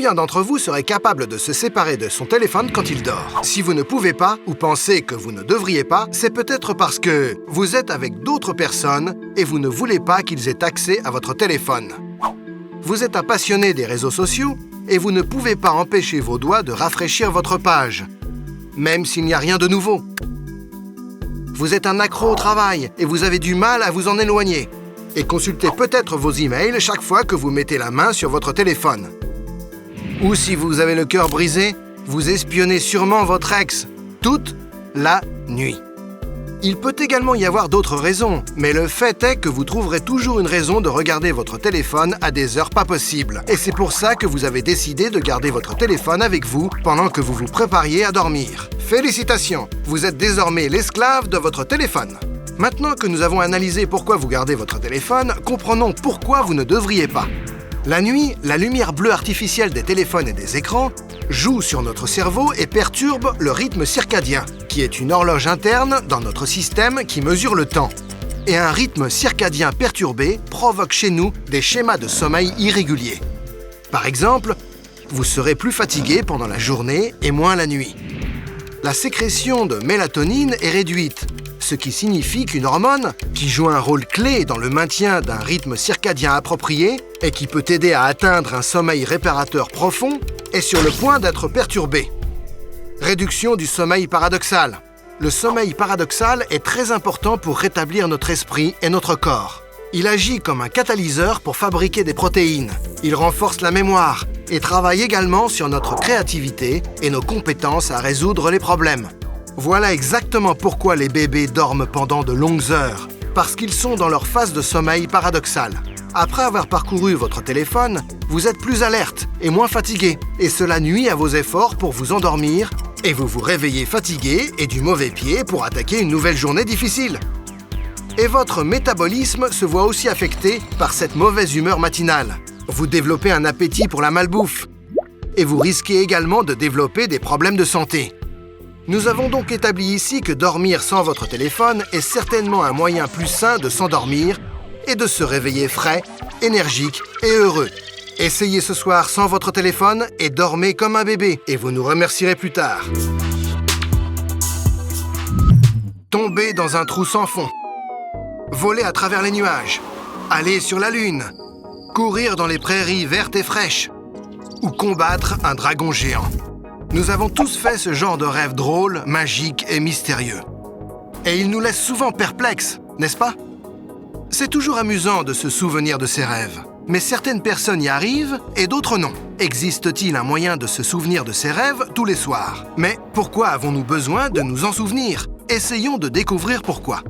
Combien d'entre vous seraient capables de se séparer de son téléphone quand il dort? Si vous ne pouvez pas, ou pensez que vous ne devriez pas, c'est peut-être parce que vous êtes avec d'autres personnes et vous ne voulez pas qu'ils aient accès à votre téléphone. Vous êtes un passionné des réseaux sociaux et vous ne pouvez pas empêcher vos doigts de rafraîchir votre page, même s'il n'y a rien de nouveau. Vous êtes un accro au travail et vous avez du mal à vous en éloigner. Et consultez peut-être vos emails chaque fois que vous mettez la main sur votre téléphone. Ou si vous avez le cœur brisé, vous espionnez sûrement votre ex toute la nuit. Il peut également y avoir d'autres raisons, mais le fait est que vous trouverez toujours une raison de regarder votre téléphone à des heures pas possibles. Et c'est pour ça que vous avez décidé de garder votre téléphone avec vous pendant que vous vous prépariez à dormir. Félicitations, vous êtes désormais l'esclave de votre téléphone. Maintenant que nous avons analysé pourquoi vous gardez votre téléphone, comprenons pourquoi vous ne devriez pas. La nuit, la lumière bleue artificielle des téléphones et des écrans joue sur notre cerveau et perturbe le rythme circadien, qui est une horloge interne dans notre système qui mesure le temps. Et un rythme circadien perturbé provoque chez nous des schémas de sommeil irréguliers. Par exemple, vous serez plus fatigué pendant la journée et moins la nuit. La sécrétion de mélatonine est réduite, ce qui signifie qu'une hormone, qui joue un rôle clé dans le maintien d'un rythme circadien approprié et qui peut aider à atteindre un sommeil réparateur profond, est sur le point d'être perturbée. Réduction du sommeil paradoxal. Le sommeil paradoxal est très important pour rétablir notre esprit et notre corps. Il agit comme un catalyseur pour fabriquer des protéines. Il renforce la mémoire et travaille également sur notre créativité et nos compétences à résoudre les problèmes. Voilà exactement pourquoi les bébés dorment pendant de longues heures, parce qu'ils sont dans leur phase de sommeil paradoxal. Après avoir parcouru votre téléphone, vous êtes plus alerte et moins fatigué, et cela nuit à vos efforts pour vous endormir, et vous vous réveillez fatigué et du mauvais pied pour attaquer une nouvelle journée difficile. Et votre métabolisme se voit aussi affecté par cette mauvaise humeur matinale. Vous développez un appétit pour la malbouffe, et vous risquez également de développer des problèmes de santé. Nous avons donc établi ici que dormir sans votre téléphone est certainement un moyen plus sain de s'endormir et de se réveiller frais, énergique et heureux. Essayez ce soir sans votre téléphone et dormez comme un bébé et vous nous remercierez plus tard. Tomber dans un trou sans fond. Voler à travers les nuages. Aller sur la lune. Courir dans les prairies vertes et fraîches. Ou combattre un dragon géant. Nous avons tous fait ce genre de rêve drôle, magique et mystérieux. Et il nous laisse souvent perplexes, n'est-ce pas? C'est toujours amusant de se souvenir de ces rêves. Mais certaines personnes y arrivent et d'autres non. Existe-t-il un moyen de se souvenir de ces rêves tous les soirs? Mais pourquoi avons-nous besoin de nous en souvenir? Essayons de découvrir pourquoi.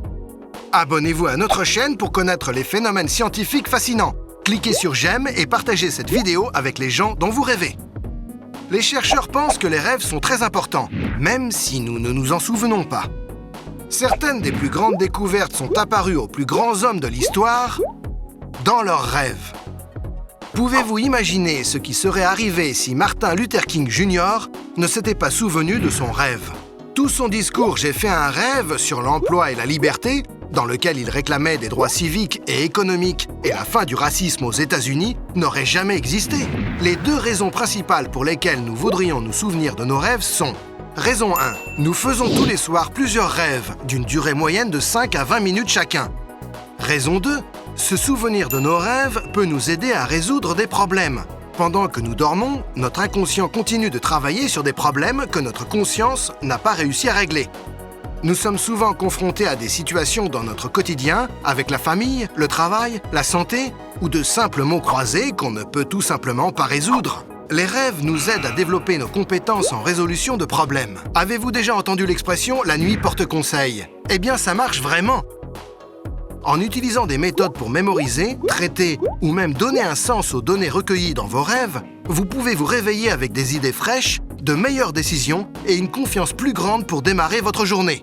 Abonnez-vous à notre chaîne pour connaître les phénomènes scientifiques fascinants. Cliquez sur j'aime et partagez cette vidéo avec les gens dont vous rêvez. Les chercheurs pensent que les rêves sont très importants, même si nous ne nous en souvenons pas. Certaines des plus grandes découvertes sont apparues aux plus grands hommes de l'histoire dans leurs rêves. Pouvez-vous imaginer ce qui serait arrivé si Martin Luther King Jr. ne s'était pas souvenu de son rêve? Tout son discours « J'ai fait un rêve sur l'emploi et la liberté », dans lequel il réclamait des droits civiques et économiques et la fin du racisme aux États-Unis, n'aurait jamais existé. Les deux raisons principales pour lesquelles nous voudrions nous souvenir de nos rêves sont: raison 1. Nous faisons tous les soirs plusieurs rêves, d'une durée moyenne de 5 à 20 minutes chacun. Raison 2. Se souvenir de nos rêves peut nous aider à résoudre des problèmes. Pendant que nous dormons, notre inconscient continue de travailler sur des problèmes que notre conscience n'a pas réussi à régler. Nous sommes souvent confrontés à des situations dans notre quotidien, avec la famille, le travail, la santé, ou de simples mots croisés qu'on ne peut tout simplement pas résoudre. Les rêves nous aident à développer nos compétences en résolution de problèmes. Avez-vous déjà entendu l'expression « la nuit porte conseil » ? Eh bien, ça marche vraiment. En utilisant des méthodes pour mémoriser, traiter ou même donner un sens aux données recueillies dans vos rêves, vous pouvez vous réveiller avec des idées fraîches, de meilleures décisions et une confiance plus grande pour démarrer votre journée.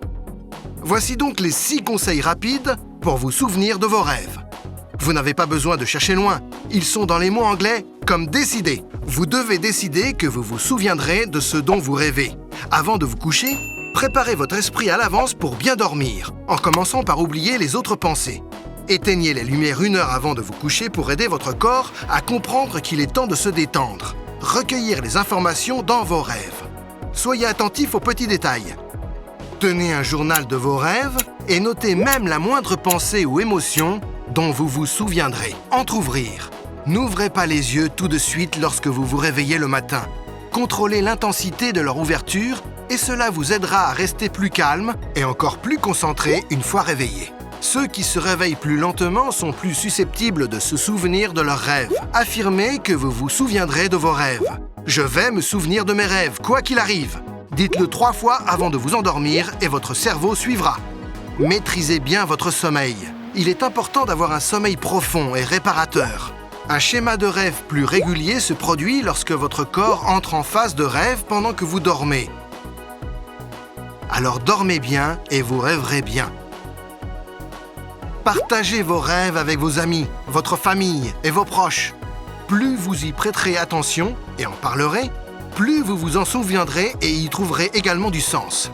Voici donc les 6 conseils rapides pour vous souvenir de vos rêves. Vous n'avez pas besoin de chercher loin. Ils sont dans les mots anglais comme « décider ». Vous devez décider que vous vous souviendrez de ce dont vous rêvez. Avant de vous coucher, préparez votre esprit à l'avance pour bien dormir, en commençant par oublier les autres pensées. Éteignez les lumières 1 heure avant de vous coucher pour aider votre corps à comprendre qu'il est temps de se détendre. recueillir les informations dans vos rêves. Soyez attentifs aux petits détails. Tenez un journal de vos rêves et notez même la moindre pensée ou émotion dont vous vous souviendrez. Entrouvrir. N'ouvrez pas les yeux tout de suite lorsque vous vous réveillez le matin. Contrôlez l'intensité de leur ouverture et cela vous aidera à rester plus calme et encore plus concentré une fois réveillé. Ceux qui se réveillent plus lentement sont plus susceptibles de se souvenir de leurs rêves. Affirmez que vous vous souviendrez de vos rêves. Je vais me souvenir de mes rêves, quoi qu'il arrive. Dites-le 3 fois avant de vous endormir et votre cerveau suivra. Maîtrisez bien votre sommeil. Il est important d'avoir un sommeil profond et réparateur. Un schéma de rêve plus régulier se produit lorsque votre corps entre en phase de rêve pendant que vous dormez. Alors dormez bien et vous rêverez bien. Partagez vos rêves avec vos amis, votre famille et vos proches. Plus vous y prêterez attention et en parlerez, plus vous vous en souviendrez et y trouverez également du sens.